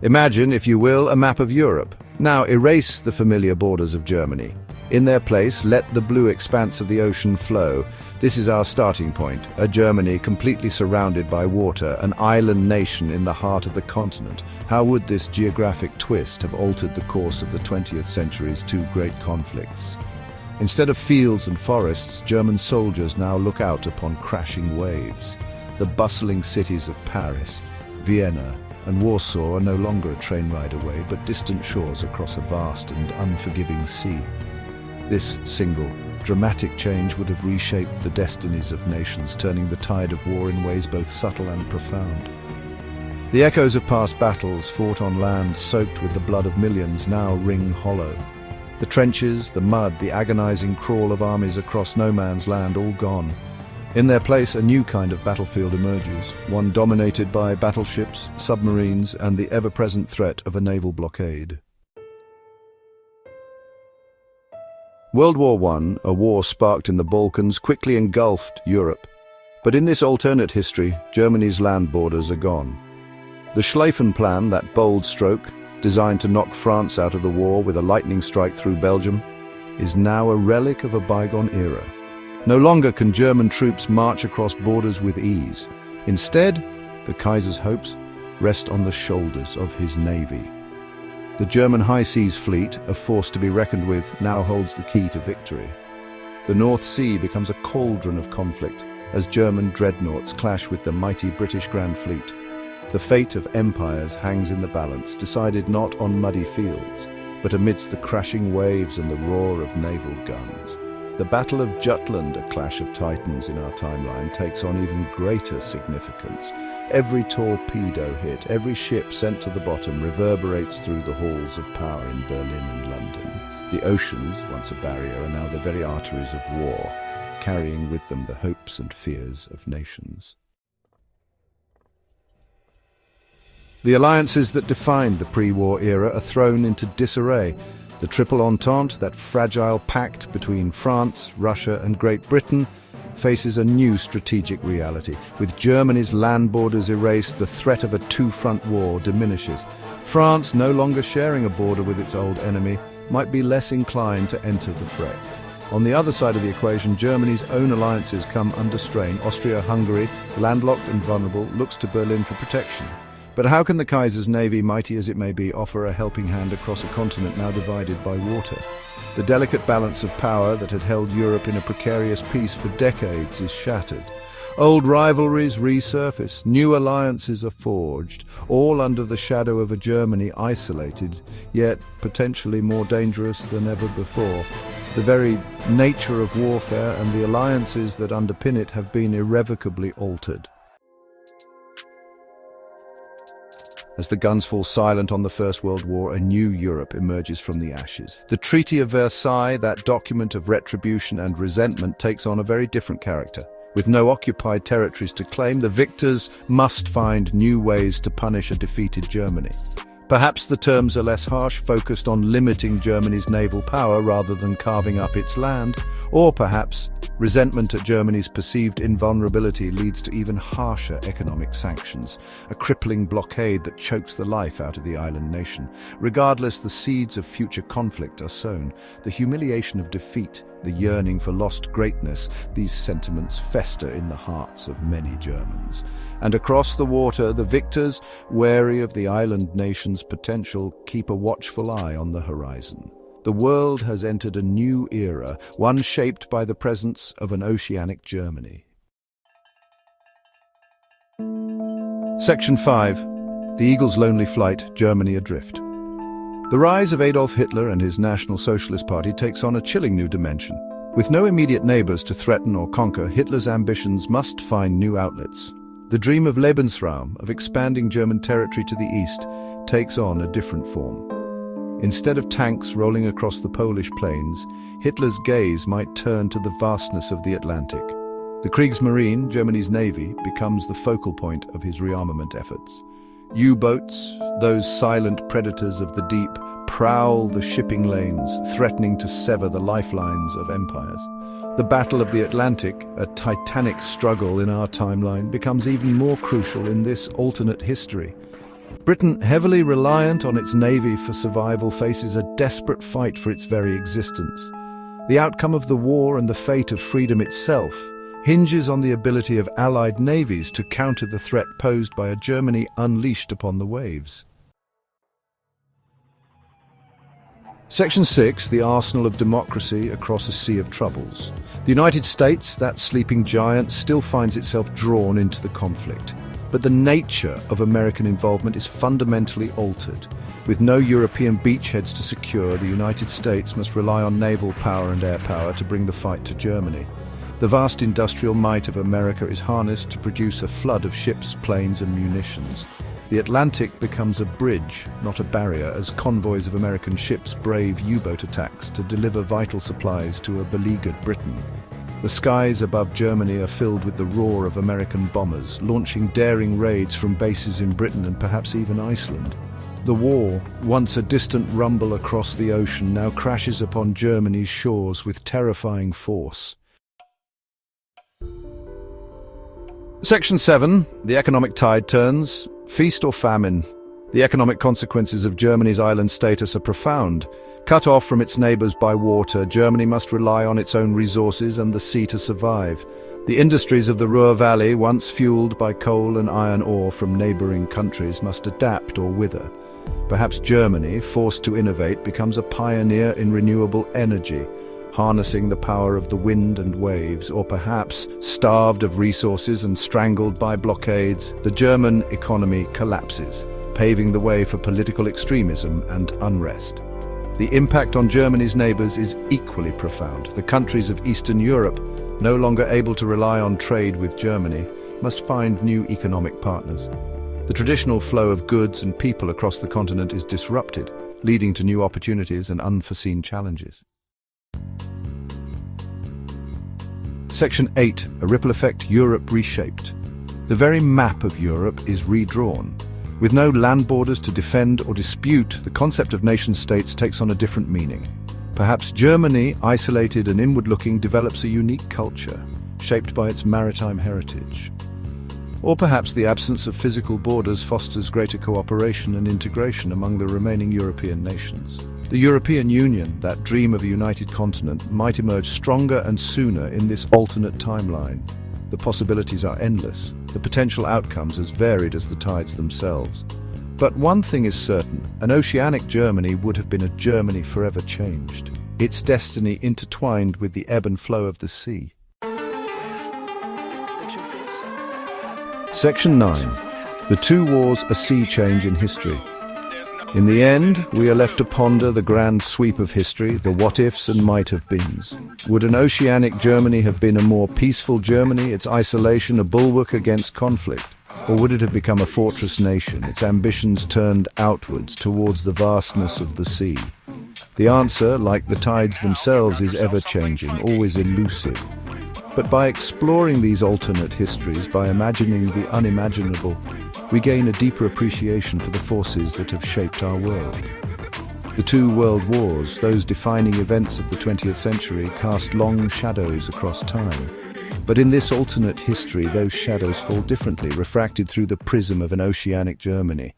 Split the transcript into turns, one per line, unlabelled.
Imagine, if you will, a map of Europe. Now erase the familiar borders of Germany. In their place, let the blue expanse of the ocean flow. This is our starting point, a Germany completely surrounded by water, an island nation in the heart of the continent. How would this geographic twist have altered the course of the 20th century's two great conflicts? Instead of fields and forests, German soldiers now look out upon crashing waves. The bustling cities of Paris, Vienna, and Warsaw are no longer a train ride away, but distant shores across a vast and unforgiving sea. This single, dramatic change would have reshaped the destinies of nations, turning the tide of war in ways both subtle and profound. The echoes of past battles fought on land soaked with the blood of millions now ring hollow. The trenches, the mud, the agonizing crawl of armies across no man's land, all gone. In their place, a new kind of battlefield emerges, one dominated by battleships, submarines, and the ever-present threat of a naval blockade. World War I, a war sparked in the Balkans, quickly engulfed Europe. But in this alternate history, Germany's land borders are gone. The Schlieffen Plan, that bold stroke, designed to knock France out of the war with a lightning strike through Belgium, is now a relic of a bygone era. No longer can German troops march across borders with ease. Instead, the Kaiser's hopes rest on the shoulders of his navy. The German High Seas Fleet, a force to be reckoned with, now holds the key to victory. The North Sea becomes a cauldron of conflict as German dreadnoughts clash with the mighty British Grand Fleet. The fate of empires hangs in the balance, decided not on muddy fields, but amidst the crashing waves and the roar of naval guns. The Battle of Jutland, a clash of titans in our timeline, takes on even greater significance. Every torpedo hit, every ship sent to the bottom reverberates through the halls of power in Berlin and London. The oceans, once a barrier, are now the very arteries of war, carrying with them the hopes and fears of nations. The alliances that defined the pre-war era are thrown into disarray. The Triple Entente, that fragile pact between France, Russia and Great Britain, faces a new strategic reality. With Germany's land borders erased, the threat of a two-front war diminishes. France, no longer sharing a border with its old enemy, might be less inclined to enter the fray. On the other side of the equation, Germany's own alliances come under strain. Austria-Hungary, landlocked and vulnerable, looks to Berlin for protection. But how can the Kaiser's navy, mighty as it may be, offer a helping hand across a continent now divided by water? The delicate balance of power that had held Europe in a precarious peace for decades is shattered. Old rivalries resurface, new alliances are forged, all under the shadow of a Germany isolated, yet potentially more dangerous than ever before. The very nature of warfare and the alliances that underpin it have been irrevocably altered. As the guns fall silent on the First World War, a new Europe emerges from the ashes. The Treaty of Versailles, that document of retribution and resentment, takes on a very different character. With no occupied territories to claim, the victors must find new ways to punish a defeated Germany. Perhaps the terms are less harsh, focused on limiting Germany's naval power rather than carving up its land. Or perhaps resentment at Germany's perceived invulnerability leads to even harsher economic sanctions, a crippling blockade that chokes the life out of the island nation. Regardless, the seeds of future conflict are sown. The humiliation of defeat, the yearning for lost greatness, these sentiments fester in the hearts of many Germans. And across the water, the victors, wary of the island nation's potential, keep a watchful eye on the horizon. The world has entered a new era, one shaped by the presence of an oceanic Germany. Section 5. The Eagle's Lonely Flight, Germany Adrift. The rise of Adolf Hitler and his National Socialist Party takes on a chilling new dimension. With no immediate neighbors to threaten or conquer, Hitler's ambitions must find new outlets. The dream of Lebensraum, of expanding German territory to the east, takes on a different form. Instead of tanks rolling across the Polish plains, Hitler's gaze might turn to the vastness of the Atlantic. The Kriegsmarine, Germany's navy, becomes the focal point of his rearmament efforts. U-boats, those silent predators of the deep, prowl the shipping lanes, threatening to sever the lifelines of empires. The Battle of the Atlantic, a titanic struggle in our timeline, becomes even more crucial in this alternate history. Britain, heavily reliant on its navy for survival, faces a desperate fight for its very existence. The outcome of the war and the fate of freedom itself hinges on the ability of Allied navies to counter the threat posed by a Germany unleashed upon the waves. Section 6, the arsenal of democracy across a sea of troubles. The United States, that sleeping giant, still finds itself drawn into the conflict. But the nature of American involvement is fundamentally altered. With no European beachheads to secure, the United States must rely on naval power and air power to bring the fight to Germany. The vast industrial might of America is harnessed to produce a flood of ships, planes, and munitions. The Atlantic becomes a bridge, not a barrier, as convoys of American ships brave U-boat attacks to deliver vital supplies to a beleaguered Britain. The skies above Germany are filled with the roar of American bombers, launching daring raids from bases in Britain and perhaps even Iceland. The war, once a distant rumble across the ocean, now crashes upon Germany's shores with terrifying force. Section 7, the economic tide turns. Feast or famine? The economic consequences of Germany's island status are profound. Cut off from its neighbours by water, Germany must rely on its own resources and the sea to survive. The industries of the Ruhr Valley, once fueled by coal and iron ore from neighbouring countries, must adapt or wither. Perhaps Germany, forced to innovate, becomes a pioneer in renewable energy, harnessing the power of the wind and waves, or perhaps, starved of resources and strangled by blockades, the German economy collapses, paving the way for political extremism and unrest. The impact on Germany's neighbours is equally profound. The countries of Eastern Europe, no longer able to rely on trade with Germany, must find new economic partners. The traditional flow of goods and people across the continent is disrupted, leading to new opportunities and unforeseen challenges. Section 8, a ripple effect, Europe reshaped. The very map of Europe is redrawn. With no land borders to defend or dispute, the concept of nation-states takes on a different meaning. Perhaps Germany, isolated and inward-looking, develops a unique culture, shaped by its maritime heritage. Or perhaps the absence of physical borders fosters greater cooperation and integration among the remaining European nations. The European Union, that dream of a united continent, might emerge stronger and sooner in this alternate timeline. The possibilities are endless, the potential outcomes as varied as the tides themselves. But one thing is certain, an oceanic Germany would have been a Germany forever changed, its destiny intertwined with the ebb and flow of the sea. Section 9. The Two Wars, a Sea Change in History. In the end, we are left to ponder the grand sweep of history, the what-ifs and might-have-beens. Would an oceanic Germany have been a more peaceful Germany, its isolation a bulwark against conflict? Or would it have become a fortress nation, its ambitions turned outwards towards the vastness of the sea? The answer, like the tides themselves, is ever-changing, always elusive. But by exploring these alternate histories, by imagining the unimaginable, we gain a deeper appreciation for the forces that have shaped our world. The two world wars, those defining events of the 20th century, cast long shadows across time. But in this alternate history, those shadows fall differently, refracted through the prism of an oceanic Germany.